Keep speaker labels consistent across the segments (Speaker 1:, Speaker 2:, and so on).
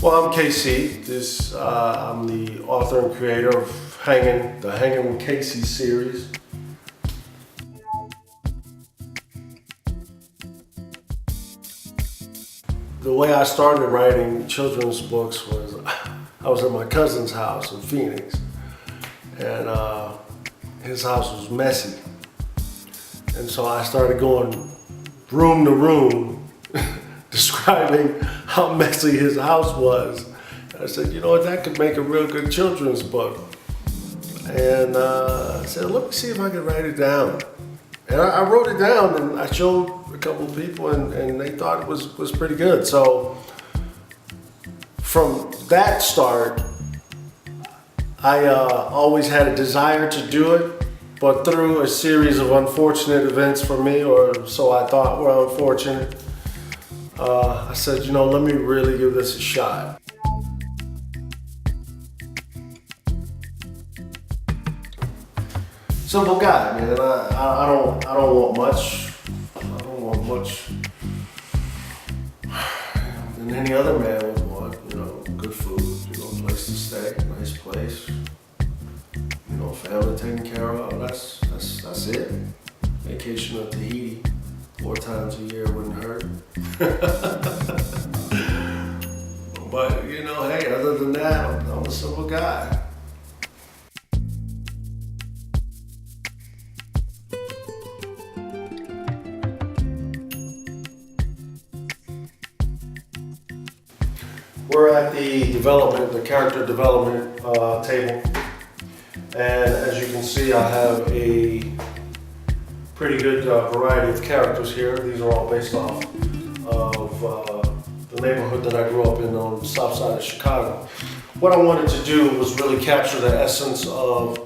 Speaker 1: Well, I'm Kasey. I'm the author and creator of the Hanging with Kasey series. The way I started writing children's books was I was at my cousin's house in Phoenix, and his house was messy. And so I started going room to room describing how messy his house was. And I said, you know what, that could make a real good children's book. And I said, let me see if I can write it down. And I wrote it down and I showed a couple of people and they thought it was pretty good. So from that start, I always had a desire to do it, but through a series of unfortunate events for me, or so I thought were unfortunate, I said, you know, let me really give this a shot. Simple guy, man. I don't want much. I don't want much than any other man would want. You know, good food, you know, place to stay, nice place. You know, family taken care of. That's it. Vacation to Tahiti 4 times a year wouldn't hurt. But you know, hey, other than that, I'm a simple guy. We're at the character development table, and as you can see, I have a pretty good variety of characters here. These are all based off of the neighborhood that I grew up in on the south side of Chicago. What I wanted to do was really capture the essence of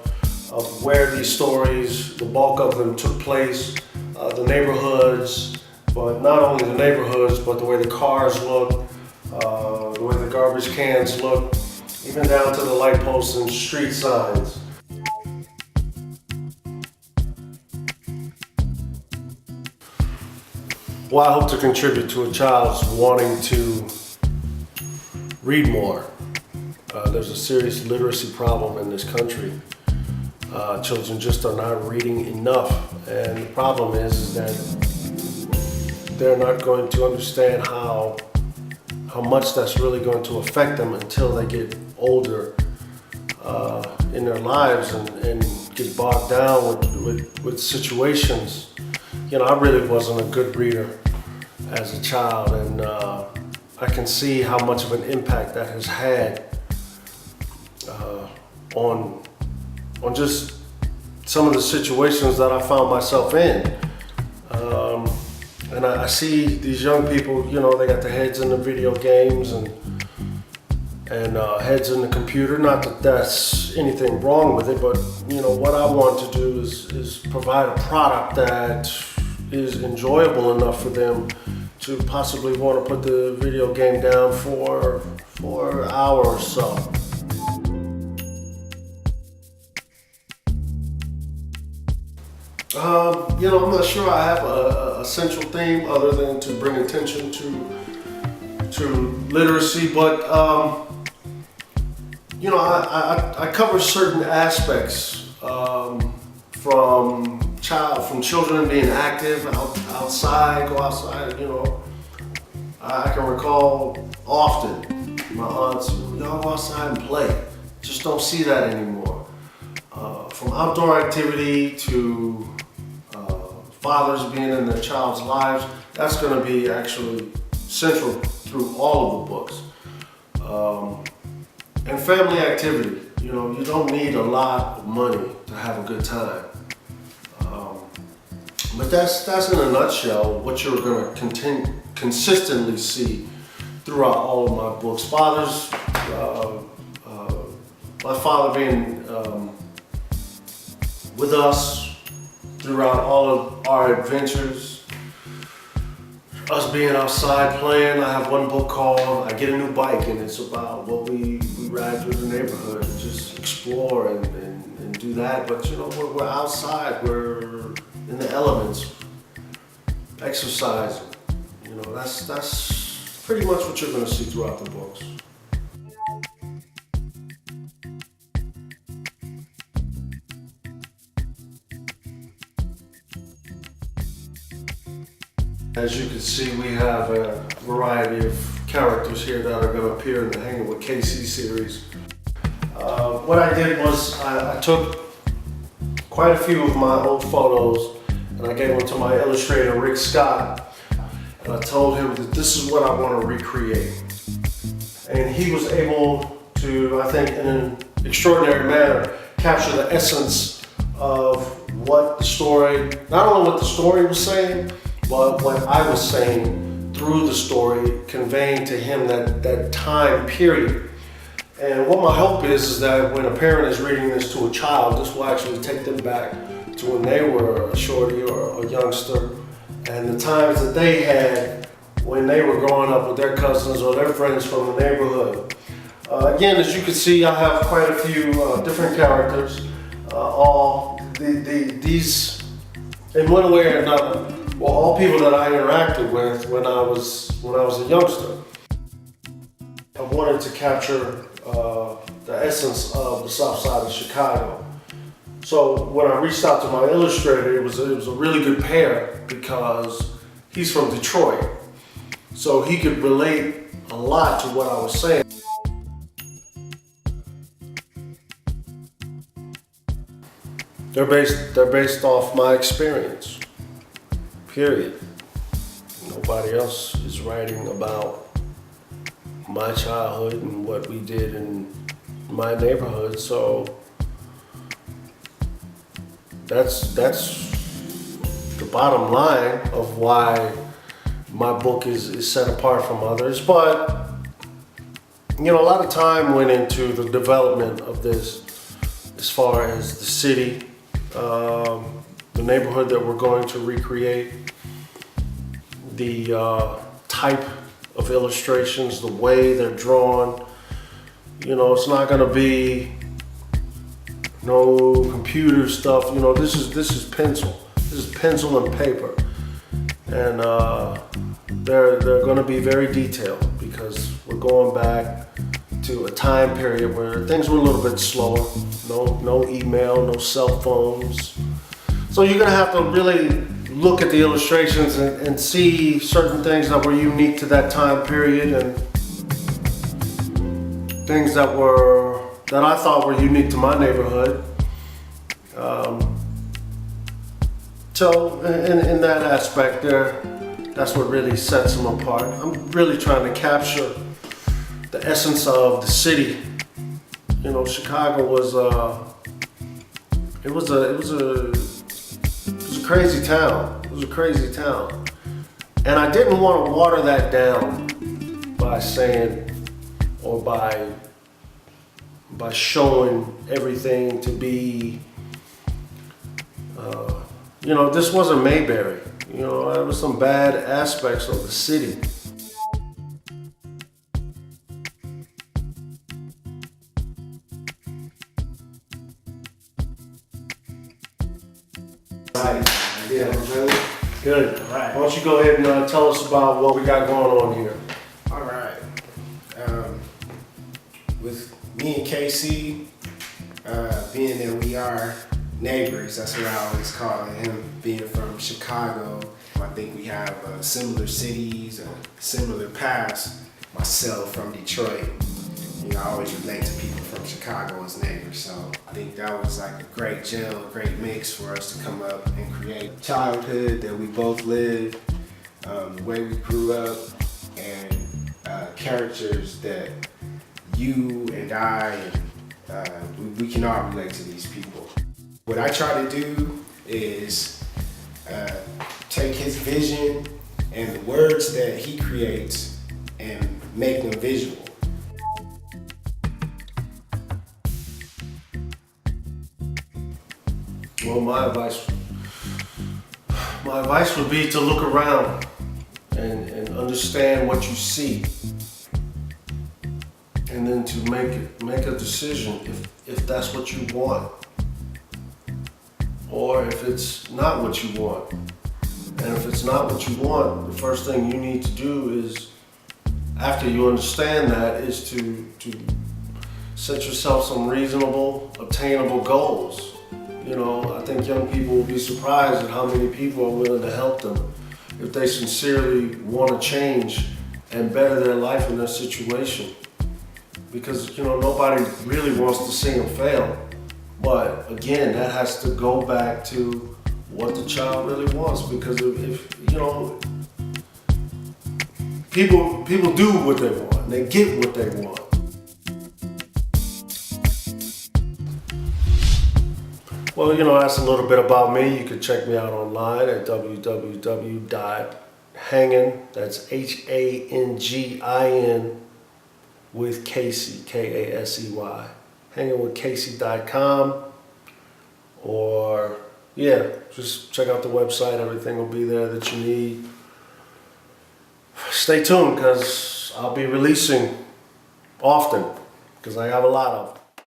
Speaker 1: where these stories, the bulk of them took place, the neighborhoods, but not only the neighborhoods, but the way the cars look, the way the garbage cans look, even down to the light posts and street signs. Well, I hope to contribute to a child's wanting to read more. There's a serious literacy problem in this country. Children just are not reading enough, and the problem is that they're not going to understand how much that's really going to affect them until they get older in their lives and get bogged down with situations. You know, I really wasn't a good reader as a child, and I can see how much of an impact that has had on just some of the situations that I found myself in. And I see these young people, you know, they got their heads in the video games and heads in the computer. Not that that's anything wrong with it, but you know, what I want to do is provide a product that is enjoyable enough for them to possibly want to put the video game down for an hour or so. You know, I'm not sure I have a central theme other than to bring attention to literacy, but you know, I cover certain aspects from children being active outside, go outside. You know, I can recall often my aunts, y'all go outside and play. Just don't see that anymore. From outdoor activity to fathers being in their child's lives, that's going to be actually central through all of the books. And family activity. You know, you don't need a lot of money to have a good time. But that's in a nutshell what you're going to consistently see throughout all of my books. Fathers, my father being with us throughout all of our adventures, us being outside playing. I have one book called I Get a New Bike, and it's about what we ride through the neighborhood and just explore and do that. But you know, we're outside, we're in the elements, exercising. You know, that's pretty much what you're going to see throughout the books. As you can see, we have a variety of characters here that are going to appear in the Hanging with Kasey series. What I did was I took quite a few of my old photos and I gave them to my illustrator, Rick Scott, and I told him that this is what I want to recreate. And he was able to, I think, in an extraordinary manner, capture the essence of what the story, not only what the story was saying, but what I was saying through the story, conveying to him that time period. And what my hope is that when a parent is reading this to a child, this will actually take them back to when they were a shorty or a youngster, and the times that they had when they were growing up with their cousins or their friends from the neighborhood. Again, as you can see, I have quite a few different characters. These, in one way or another, were all people that I interacted with when I was a youngster. I wanted to capture the essence of the South Side of Chicago. So when I reached out to my illustrator, it was a really good pair because he's from Detroit, so he could relate a lot to what I was saying. They're based off my experience, period. Nobody else is writing about my childhood and what we did in my neighborhood, so that's the bottom line of why my book is set apart from others. But you know, a lot of time went into the development of this, as far as the city, the neighborhood that we're going to recreate, the type of illustrations, the way they're drawn. You know, it's not gonna be no computer stuff. You know, this is pencil. This is pencil and paper, and they're gonna be very detailed because we're going back to a time period where things were a little bit slower. No email, no cell phones. So you're gonna have to really look at the illustrations and see certain things that were unique to that time period and things that I thought were unique to my neighborhood. So in that aspect there, that's what really sets them apart. I'm really trying to capture the essence of the city. You know, Chicago was it was a crazy town. It was a crazy town. And I didn't want to water that down by saying or by showing everything to be, you know, this wasn't Mayberry. You know, there were some bad aspects of the city. Right. Yeah, really good. All right. Why don't you go ahead and tell us about what we got going on here?
Speaker 2: All right. With me and Kasey, being that we are neighbors, that's what I always call it. Him being from Chicago, I think we have similar cities, a similar past. Myself from Detroit, you know, I always relate to people from Chicago as neighbors, so I think that was like a great gel, a great mix for us to come up and create childhood that we both lived, the way we grew up, and characters that you and I, we can all relate to these people. What I try to do is take his vision and the words that he creates and make them visual.
Speaker 1: Well, my advice would be to look around and understand what you see, and then to make a decision if that's what you want, or if it's not what you want. And if it's not what you want, the first thing you need to do is, after you understand that, is to set yourself some reasonable, obtainable goals. You know, I think young people will be surprised at how many people are willing to help them if they sincerely want to change and better their life and their situation. Because, you know, nobody really wants to see them fail. But again, that has to go back to what the child really wants. Because if you know, people do what they want. They get what they want. Well, you know, that's a little bit about me. You can check me out online at www.hangin, that's HANGIN, with Kasey, KASEY, hangingwithkasey.com, or yeah, just check out the website. Everything will be there that you need. Stay tuned, because I'll be releasing often, because I have a lot of them.